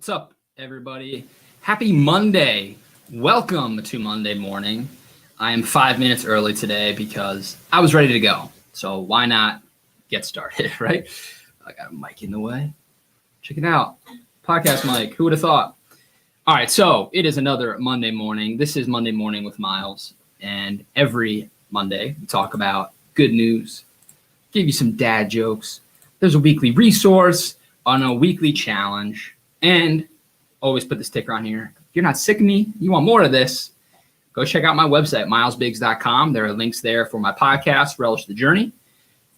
What's up, everybody? Happy Monday. Welcome to Monday morning. I am 5 minutes early today because I was ready to go. So why not get started, right? I got a mic in the way. Check it out. Podcast mic. Who would have thought? All right, so it is another Monday morning. This is Monday Morning with Myles. And every Monday, we talk about good news, give you some dad jokes. There's a weekly resource on a weekly challenge. And always put the sticker on here. If you're not sick of me, you want more of this, go check out my website, milesbiggs.com. There are links there for my podcast, Relish the Journey,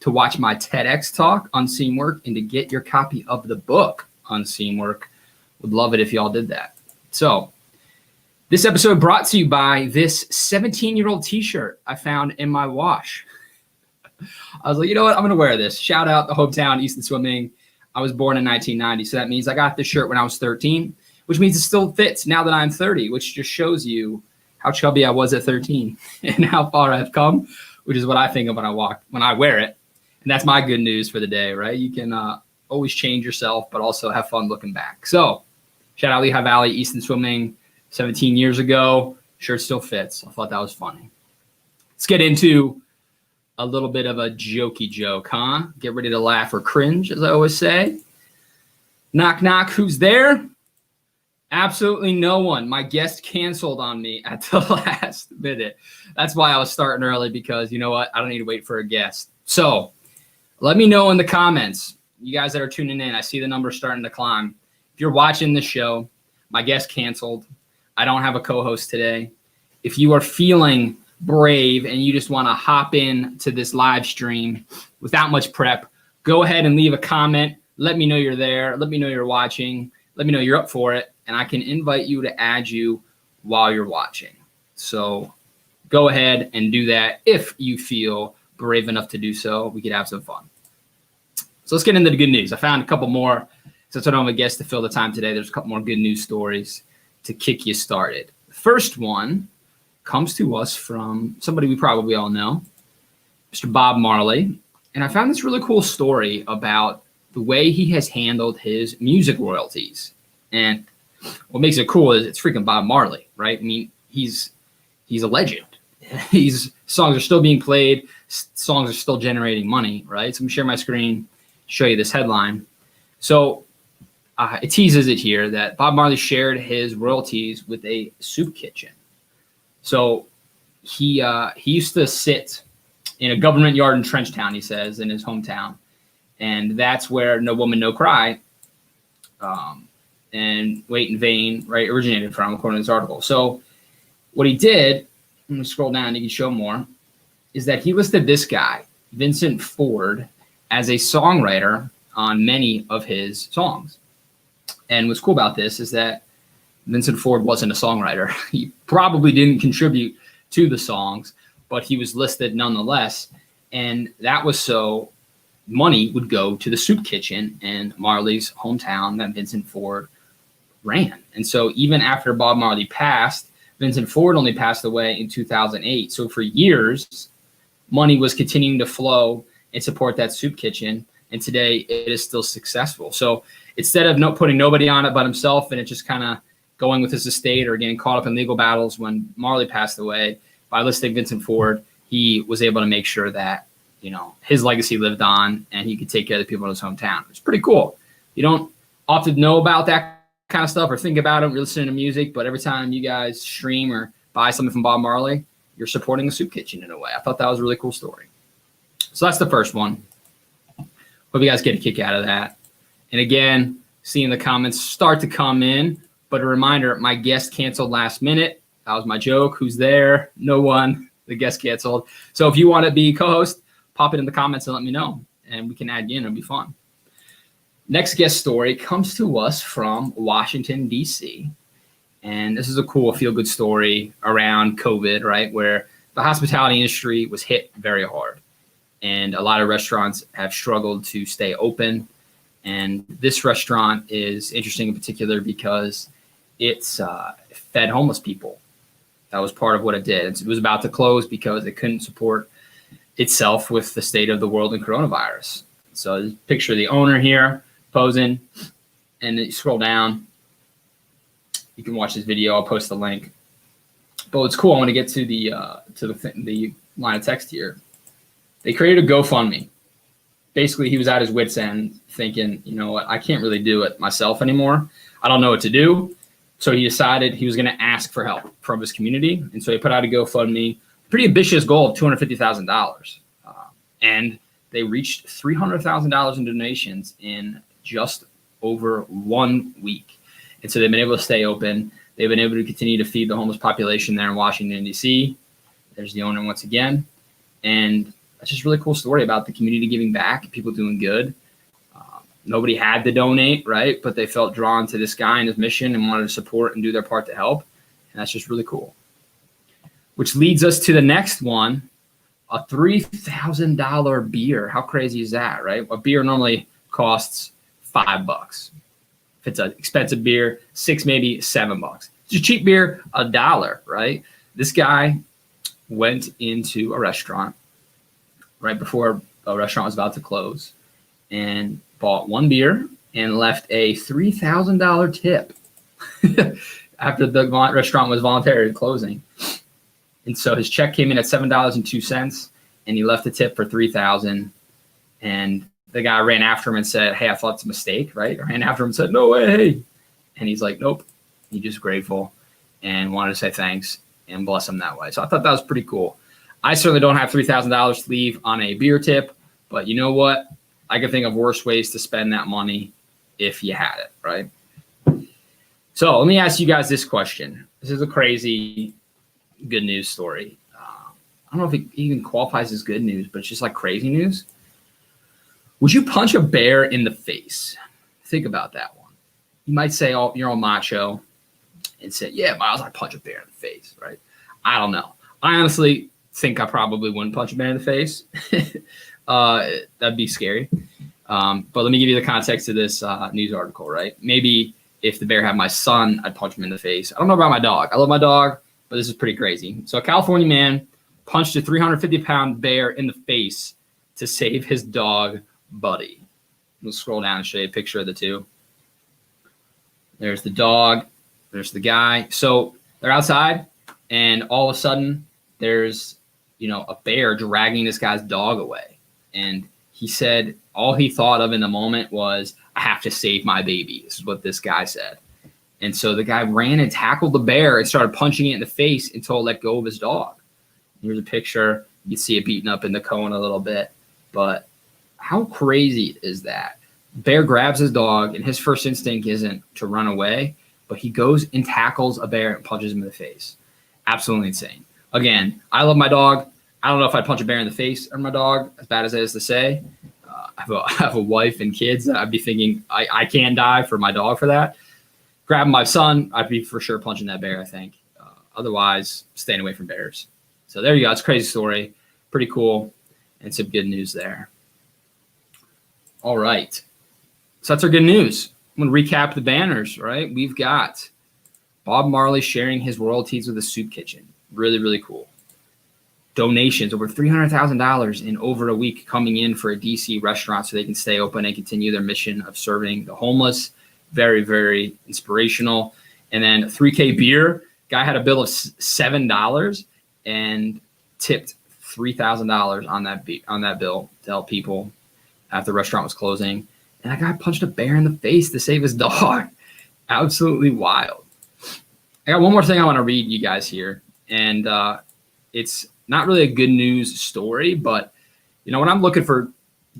to watch my TEDx talk, Unseen Work, and to get your copy of the book, Unseen Work. Would love it if y'all did that. So this episode brought to you by this 17-year-old t-shirt I found in my wash. I was like, you know what? I'm going to wear this. Shout out the hometown, Easton Swimming. I was born in 1990, so that means I got this shirt when I was 13, which means it still fits now that I'm 30, which just shows you how chubby I was at 13 and how far I've come, which is what I think of when I wear it. And that's my good news for the day, right? You can always change yourself, but also have fun looking back. So shout out Lehigh Valley, Easton Swimming, 17 years ago. Shirt still fits. I thought that was funny. Let's get into a little bit of a jokey joke, huh? Get ready to laugh or cringe, as I always say. Knock, knock, who's there? Absolutely no one. My guest canceled on me at the last minute. That's why I was starting early, because you know what? I don't need to wait for a guest. So let me know in the comments, you guys that are tuning in. I see the numbers starting to climb. If you're watching the show, my guest canceled. I don't have a co-host today. If you are feeling brave and you just want to hop in to this live stream without much prep, go ahead and leave a comment. Let me know you're there. Let me know you're watching. Let me know you're up for it, and I can invite you to add you while you're watching. So go ahead and do that if you feel brave enough to do so. We could have some fun. So let's get into the good news. I found a couple more. Since I don't have a guest to fill the time today, there's a couple more good news stories to kick you started. The first one comes to us from somebody we probably all know, Mr. Bob Marley. And I found this really cool story about the way he has handled his music royalties. And what makes it cool is it's freaking Bob Marley, right? I mean, he's a legend. Songs are still being played. Songs are still generating money, right? So I'm going to share my screen, show you this headline. So it teases it here that Bob Marley shared his royalties with a soup kitchen. So he used to sit in a government yard in Trenchtown, he says, in his hometown. And that's where No Woman, No Cry and Wait in Vain, right, originated from, according to this article. So what he did, I'm going to scroll down, you can show more, is that he listed this guy, Vincent Ford, as a songwriter on many of his songs. And what's cool about this is that Vincent Ford wasn't a songwriter. He probably didn't contribute to the songs, but he was listed nonetheless. And that was so money would go to the soup kitchen in Marley's hometown that Vincent Ford ran. And so even after Bob Marley passed, Vincent Ford only passed away in 2008. So for years, money was continuing to flow and support that soup kitchen. And today it is still successful. So instead of putting nobody on it but himself and it just kind of going with his estate or getting caught up in legal battles when Marley passed away, by listing Vincent Ford, he was able to make sure that, you know, his legacy lived on and he could take care of the people in his hometown. It's pretty cool. You don't often know about that kind of stuff or think about it, or listen to music, but every time you guys stream or buy something from Bob Marley, you're supporting the soup kitchen in a way. I thought that was a really cool story. So that's the first one. Hope you guys get a kick out of that. And again, seeing the comments start to come in. But a reminder, my guest canceled last minute. That was my joke. Who's there? No one. The guest canceled. So if you want to be co-host, pop it in the comments and let me know. And we can add you in. It'll be fun. Next guest story comes to us from Washington, D.C. And this is a cool feel-good story around COVID, right? Where the hospitality industry was hit very hard. And a lot of restaurants have struggled to stay open. And this restaurant is interesting in particular because it's fed homeless people. That was part of what it did. It was about to close because it couldn't support itself with the state of the world and coronavirus. So picture the owner here posing, and then you scroll down. You can watch this video. I'll post the link. But what's cool, I want to get to the line of text here. They created a GoFundMe. Basically, he was at his wit's end thinking, you know what, I can't really do it myself anymore. I don't know what to do. So he decided he was going to ask for help from his community. And so he put out a GoFundMe, pretty ambitious goal of $250,000. And they reached $300,000 in donations in just over 1 week. And so they've been able to stay open. They've been able to continue to feed the homeless population there in Washington, D.C. There's the owner once again. And that's just a really cool story about the community giving back, people doing good. Nobody had to donate, right? But they felt drawn to this guy and his mission and wanted to support and do their part to help. And that's just really cool. Which leads us to the next one, a $3,000 beer. How crazy is that, right? A beer normally costs $5. If it's an expensive beer, $6, maybe $7. It's a cheap beer, $1, right? This guy went into a restaurant right before a restaurant was about to close and bought one beer and left a $3,000 tip after the restaurant was voluntarily closing. And so his check came in at $7.02, and he left a tip for $3,000. And the guy ran after him and said, "Hey, I thought it's a mistake," right? I ran after him and said, "No way." And he's like, "Nope." He's just grateful and wanted to say thanks and bless him that way. So I thought that was pretty cool. I certainly don't have $3,000 to leave on a beer tip, but you know what? I can think of worse ways to spend that money if you had it, right? So let me ask you guys this question. This is a crazy good news story. I don't know if it even qualifies as good news, but it's just like crazy news. Would you punch a bear in the face? Think about that one. You might say, "Oh, you're all macho," and say, "Yeah, Myles, I'd punch a bear in the face," right? I don't know. I honestly think I probably wouldn't punch a bear in the face. That'd be scary. But let me give you the context of this news article, right? Maybe if the bear had my son, I'd punch him in the face. I don't know about my dog. I love my dog, but this is pretty crazy. So a California man punched a 350-pound bear in the face to save his dog, Buddy. We'll scroll down and show you a picture of the two. There's the dog. There's the guy. So they're outside, and all of a sudden, there's a bear dragging this guy's dog away. And he said all he thought of in the moment was, "I have to save my baby." This is what this guy said. And so the guy ran and tackled the bear and started punching it in the face until it let go of his dog. Here's a picture. You can see it beaten up in the cone a little bit. But how crazy is that? Bear grabs his dog, and his first instinct isn't to run away, but he goes and tackles a bear and punches him in the face. Absolutely insane. Again, I love my dog. I don't know if I'd punch a bear in the face or my dog, as bad as it is to say. I have a wife and kids that I'd be thinking I can die for my dog for that. Grabbing my son, I'd be for sure punching that bear, I think. Otherwise, staying away from bears. So there you go. It's a crazy story. Pretty cool. And some good news there. All right. So that's our good news. I'm going to recap the banners, right? We've got Bob Marley sharing his royalties with the soup kitchen. Really, really cool. Donations, over $300,000 in over a week coming in for a DC restaurant so they can stay open and continue their mission of serving the homeless. Very, very inspirational. And then 3K beer. Guy had a bill of $7 and tipped $3,000 on that bill to help people after the restaurant was closing. And that guy punched a bear in the face to save his dog. Absolutely wild. I got one more thing I want to read you guys here. And it's not really a good news story, but when I'm looking for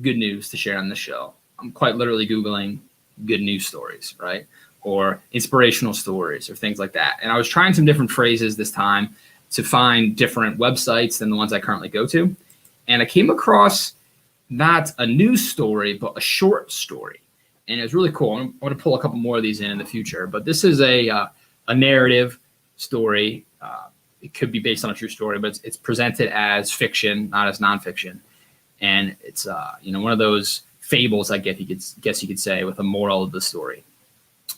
good news to share on the show, I'm quite literally Googling good news stories, right? Or inspirational stories or things like that. And I was trying some different phrases this time to find different websites than the ones I currently go to. And I came across not a news story, but a short story. And it was really cool. I'm going to pull a couple more of these in the future, but this is a narrative story. It could be based on a true story, but it's presented as fiction, not as nonfiction. And it's one of those fables, I guess you could say, with a moral of the story.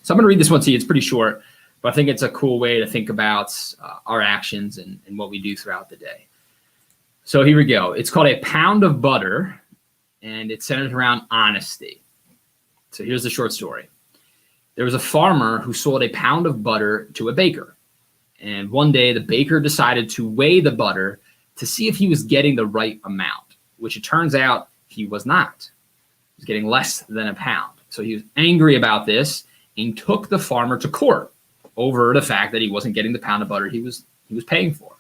So I'm going to read this one to you. It's pretty short, but I think it's a cool way to think about our actions and what we do throughout the day. So here we go. It's called A Pound of Butter, and it centers around honesty. So here's the short story. There was a farmer who sold a pound of butter to a baker. And one day the baker decided to weigh the butter to see if he was getting the right amount, which it turns out he was not. He was getting less than a pound. So he was angry about this and took the farmer to court over the fact that he wasn't getting the pound of butter he was paying for.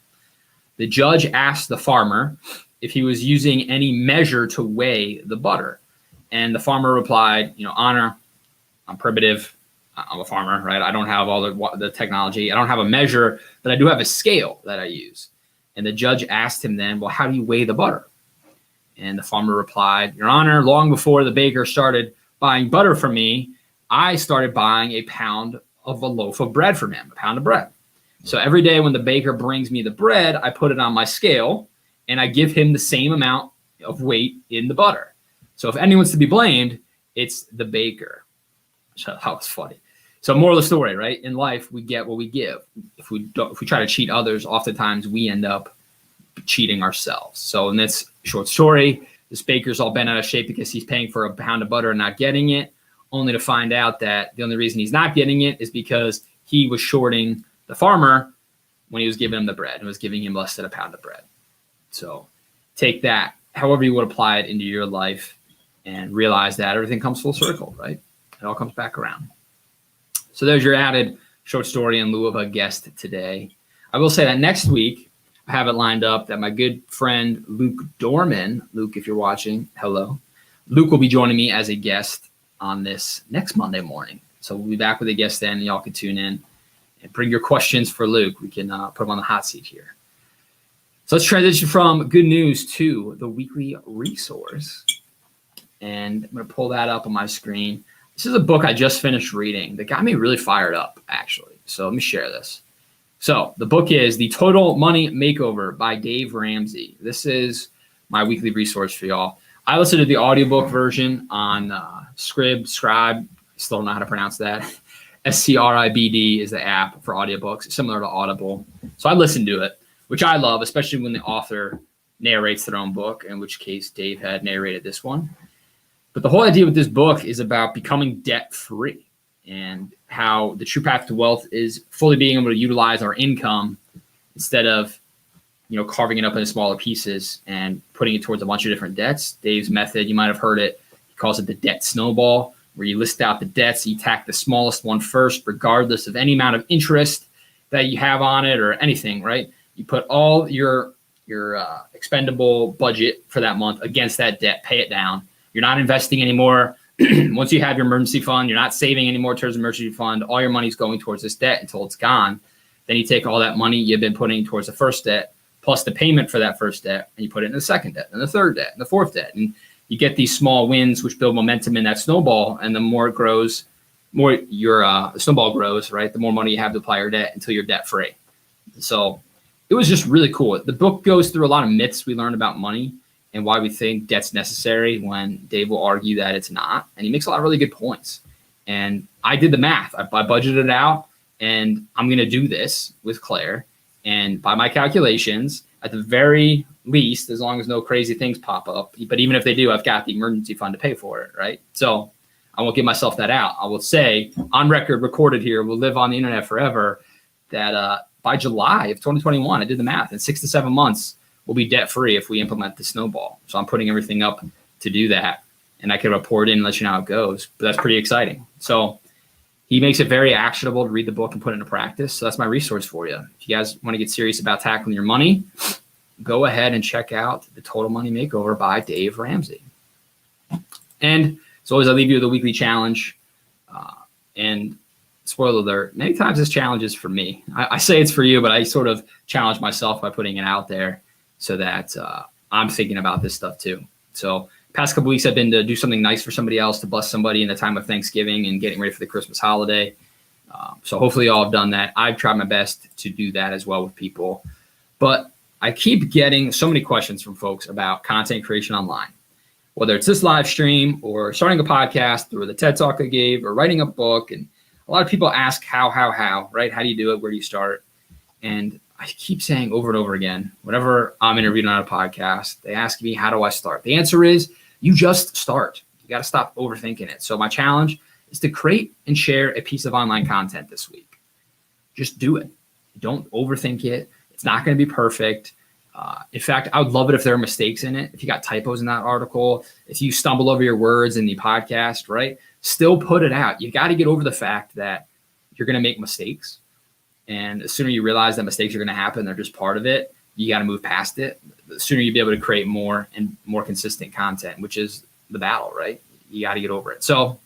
The judge asked the farmer if he was using any measure to weigh the butter. And the farmer replied, Honor, I'm primitive. I'm a farmer, right? I don't have all the technology. I don't have a measure, but I do have a scale that I use. And the judge asked him then, well, how do you weigh the butter? And the farmer replied, Your Honor, long before the baker started buying butter from me, I started buying a pound of a loaf of bread from him, a pound of bread. So every day when the baker brings me the bread, I put it on my scale and I give him the same amount of weight in the butter. So if anyone's to be blamed, it's the baker. So that was funny. So moral of the story, right? In life, we get what we give. If we try to cheat others, oftentimes we end up cheating ourselves. So in this short story, this baker's all bent out of shape because he's paying for a pound of butter and not getting it, only to find out that the only reason he's not getting it is because he was shorting the farmer when he was giving him the bread and was giving him less than a pound of bread. So take that, however you would apply it into your life, and realize that everything comes full circle, right? It all comes back around. So there's your added short story in lieu of a guest today. I will say that next week, I have it lined up that my good friend Luke Dorman, Luke, if you're watching, hello. Luke will be joining me as a guest on this next Monday morning. So we'll be back with a guest then, and y'all can tune in and bring your questions for Luke. We can put him on the hot seat here. So let's transition from good news to the weekly resource. And I'm going to pull that up on my screen. This is a book I just finished reading that got me really fired up, actually. So let me share this. So the book is The Total Money Makeover by Dave Ramsey. This is my weekly resource for y'all. I listened to the audiobook version on Scribd, still don't know how to pronounce that. Scribd is the app for audiobooks, similar to Audible. So I listened to it, which I love, especially when the author narrates their own book, in which case Dave had narrated this one. But the whole idea with this book is about becoming debt-free and how the true path to wealth is fully being able to utilize our income instead of, carving it up into smaller pieces and putting it towards a bunch of different debts. Dave's method, you might have heard it. He calls it the debt snowball, where you list out the debts, you attack the smallest one first, regardless of any amount of interest that you have on it or anything, right? You put all your expendable budget for that month against that debt, pay it down. You're not investing anymore. Once you have your emergency fund, you're not saving anymore towards emergency fund. All your money's going towards this debt until it's gone. Then you take all that money you've been putting towards the first debt, plus the payment for that first debt, and you put it in the second debt, and the third debt, and the fourth debt. And you get these small wins, which build momentum in that snowball. And the more it grows, more your snowball grows, right? The more money you have to apply your debt until you're debt free. So it was just really cool. The book goes through a lot of myths we learned about money and why we think debt's necessary when Dave will argue that it's not. And he makes a lot of really good points. And I did the math. I budgeted it out, and I'm going to do this with Claire. And by my calculations, at the very least, as long as no crazy things pop up, but even if they do, I've got the emergency fund to pay for it, right? So I won't give myself that out. I will say, on record, recorded here, will live on the internet forever, that by July of 2021, I did the math, in 6 to 7 months, we'll be debt-free if we implement the snowball. So I'm putting everything up to do that. And I can report in and let you know how it goes. But that's pretty exciting. So he makes it very actionable to read the book and put it into practice. So that's my resource for you. If you guys want to get serious about tackling your money, go ahead and check out The Total Money Makeover by Dave Ramsey. And as always, I leave you with a weekly challenge. And spoiler alert, many times this challenge is for me. I say it's for you, but I sort of challenge myself by putting it out there so that I'm thinking about this stuff too. So past couple weeks, I've been to do something nice for somebody else, to bless somebody in the time of Thanksgiving and getting ready for the Christmas holiday. So hopefully you all have done that. I've tried my best to do that as well with people. But I keep getting so many questions from folks about content creation online, whether it's this live stream or starting a podcast or the TED Talk I gave or writing a book. And a lot of people ask how, right? How do you do it? Where do you start? And I keep saying over and over again, whenever I'm interviewed on a podcast, they ask me, how do I start? The answer is, you just start. You got to stop overthinking it. So my challenge is to create and share a piece of online content this week. Just do it. Don't overthink it. It's not going to be perfect. In fact, I would love it if there are mistakes in it. If you got typos in that article, if you stumble over your words in the podcast, right? Still put it out. You got to get over the fact that you're going to make mistakes. And the sooner you realize that mistakes are going to happen, they're just part of it. You got to move past it. The sooner you'll be able to create more and more consistent content, which is the battle, right? You got to get over it. So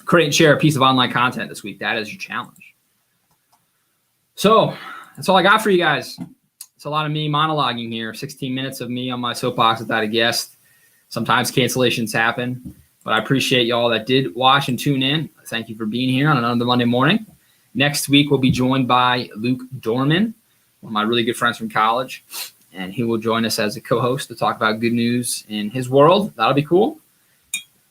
create and share a piece of online content this week. That is your challenge. So that's all I got for you guys. It's a lot of me monologuing here, 16 minutes of me on my soapbox without a guest. Sometimes cancellations happen, but I appreciate y'all that did watch and tune in. Thank you for being here on another Monday morning. Next week, we'll be joined by Luke Dorman, one of my really good friends from college, and he will join us as a co-host to talk about good news in his world. That'll be cool.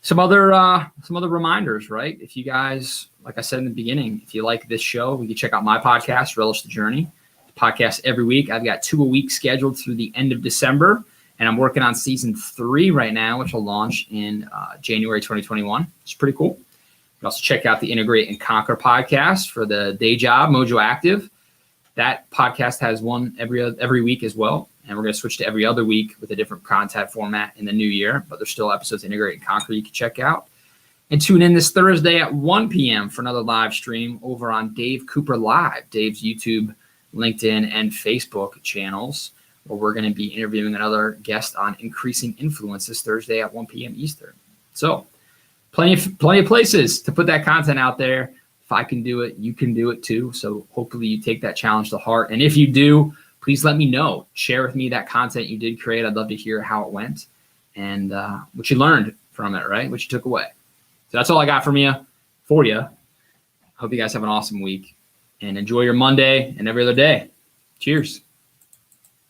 Some other reminders, right? If you guys, like I said in the beginning, if you like this show, you can check out my podcast, Relish the Journey. Podcast every week. I've got 2 a week scheduled through the end of December, and I'm working on season 3 right now, which will launch in January 2021. It's pretty cool. You can also check out the Integrate and Conquer podcast for the day job, Mojo Active. That podcast has one every week as well, and we're going to switch to every other week with a different content format in the new year, but there's still episodes of Integrate and Conquer you can check out. And tune in this Thursday at 1 p.m. for another live stream over on Dave Cooper Live, Dave's YouTube, LinkedIn, and Facebook channels, where we're going to be interviewing another guest on increasing influence this Thursday at 1 p.m. Eastern. So plenty of places to put that content out there. If I can do it, you can do it too. So hopefully you take that challenge to heart. And if you do, please let me know. Share with me that content you did create. I'd love to hear how it went and what you learned from it, right? What you took away. So that's all I got for you. Hope you guys have an awesome week. And enjoy your Monday and every other day. Cheers.